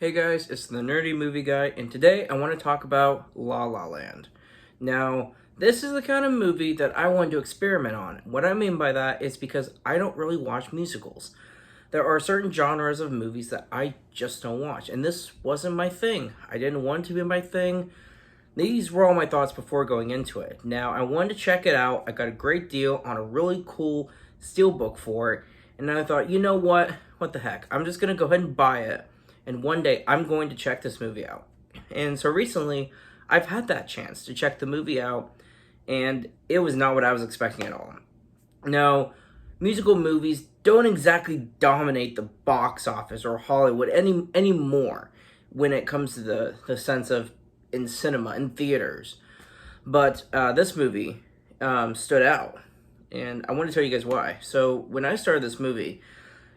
Hey guys, it's the Nerdy Movie Guy, and today I want to talk about La La Land. Now, this is the kind of movie that I wanted to experiment on. What I mean by that is because I don't really watch musicals. There are certain genres of movies that I just don't watch, and this wasn't my thing. I didn't want it to be my thing. These were all my thoughts before going into it. Now, I wanted to check it out. I got a great deal on a really cool steelbook for it, and I thought, you know what? What the heck? I'm just going to go ahead and buy it, and one day I'm going to check this movie out. And so recently, I've had that chance to check the movie out, and it was not what I was expecting at all. Now, musical movies don't exactly dominate the box office or Hollywood anymore when it comes to the sense of in cinema and theaters. But this movie stood out, and I want to tell you guys why. So when I started this movie,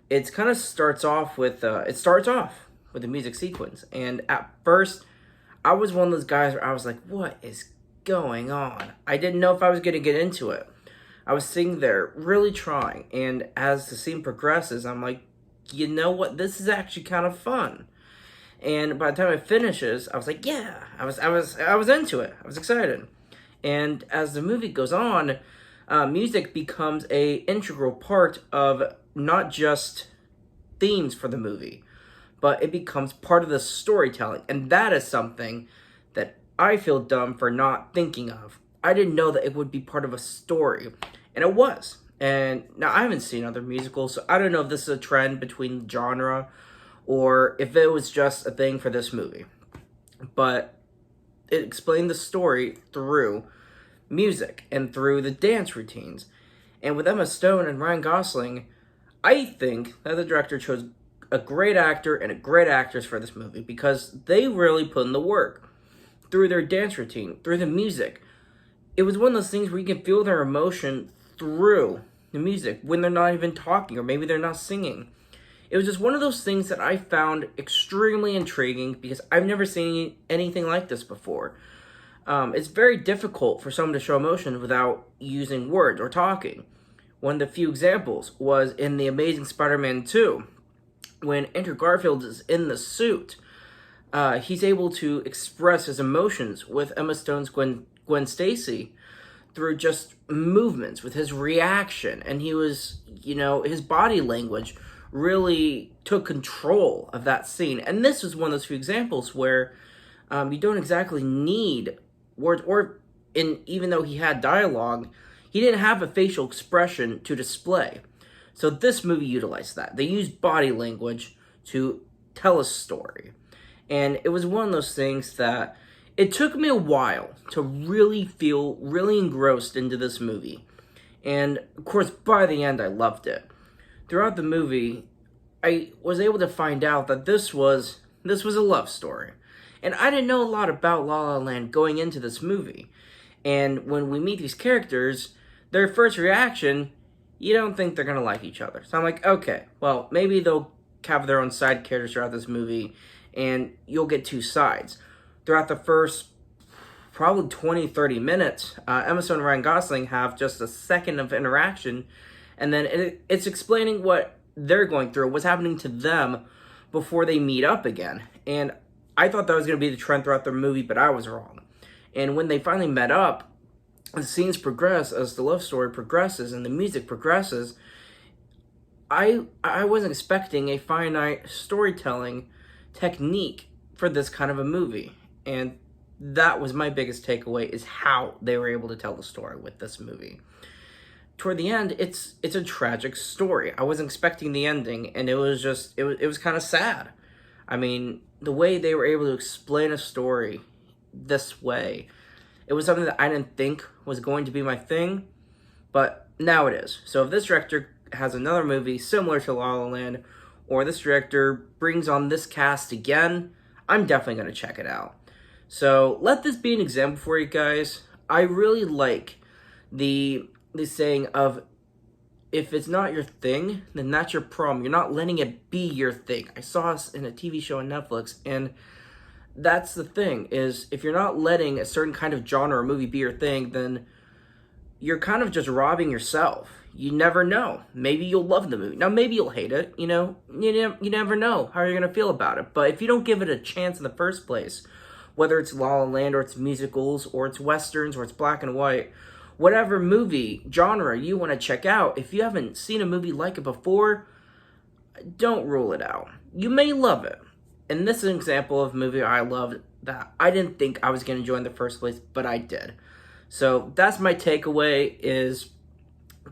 it kind of starts off with the music sequence, and at first, I was one of those guys where I was like, "What is going on?" I didn't know if I was going to get into it. I was sitting there really trying, and as the scene progresses, I'm like, "You know what? This is actually kind of fun." And by the time it finishes, I was like, yeah, I was into it. I was excited. And as the movie goes on, music becomes a integral part of not just themes for the movie, but it becomes part of the storytelling. And that is something that I feel dumb for not thinking of. I didn't know that it would be part of a story, and it was. And now I haven't seen other musicals, so I don't know if this is a trend between genre or if it was just a thing for this movie. But it explained the story through music and through the dance routines. And with Emma Stone and Ryan Gosling, I think that the director chose a great actor and a great actress for this movie because they really put in the work through their dance routine, through the music. It was one of those things where you can feel their emotion through the music when they're not even talking or maybe they're not singing. It was just one of those things that I found extremely intriguing because I've never seen anything like this before. It's very difficult for someone to show emotion without using words or talking. One of the few examples was in The Amazing Spider-Man 2, when Andrew Garfield is in the suit. He's able to express his emotions with Emma Stone's Gwen Stacy through just movements, with his reaction, and his body language really took control of that scene. And this was one of those few examples where you don't exactly need words, even though he had dialogue, he didn't have a facial expression to display. So this movie utilized that. They used body language to tell a story. And it was one of those things that it took me a while to really feel really engrossed into this movie. And of course, by the end, I loved it. Throughout the movie, I was able to find out that this was a love story. And I didn't know a lot about La La Land going into this movie. And when we meet these characters, their first reaction, you don't think they're going to like each other. So I'm like, okay, well, maybe they'll have their own side characters throughout this movie, and you'll get two sides. Throughout the first probably 20, 30 minutes, Emma Stone and Ryan Gosling have just a second of interaction, and then it's explaining what they're going through, what's happening to them before they meet up again. And I thought that was going to be the trend throughout the movie, but I was wrong. And when they finally met up, the scenes progress as the love story progresses and the music progresses. I wasn't expecting a finite storytelling technique for this kind of a movie. And that was my biggest takeaway, is how they were able to tell the story with this movie. Toward the end, it's a tragic story. I wasn't expecting the ending, and it was kind of sad. I mean, the way they were able to explain a story this way, it was something that I didn't think was going to be my thing, but now it is. So if this director has another movie similar to La La Land, or this director brings on this cast again, I'm definitely going to check it out. So let this be an example for you guys. I really like the saying of, if it's not your thing, then that's your problem. You're not letting it be your thing. I saw this in a TV show on Netflix, and that's the thing, is if you're not letting a certain kind of genre or movie be your thing, then you're kind of just robbing yourself. You never know. Maybe you'll love the movie. Now, maybe you'll hate it, you know? You never know how you're going to feel about it. But if you don't give it a chance in the first place, whether it's La La Land or it's musicals or it's westerns or it's black and white, whatever movie genre you want to check out, if you haven't seen a movie like it before, don't rule it out. You may love it. And this is an example of a movie I loved that I didn't think I was going to enjoy in the first place, but I did. So that's my takeaway, is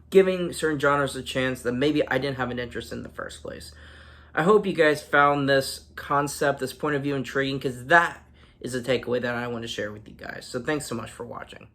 giving certain genres a chance that maybe I didn't have an interest in the first place. I hope you guys found this concept, this point of view intriguing, because that is a takeaway that I want to share with you guys. So thanks so much for watching.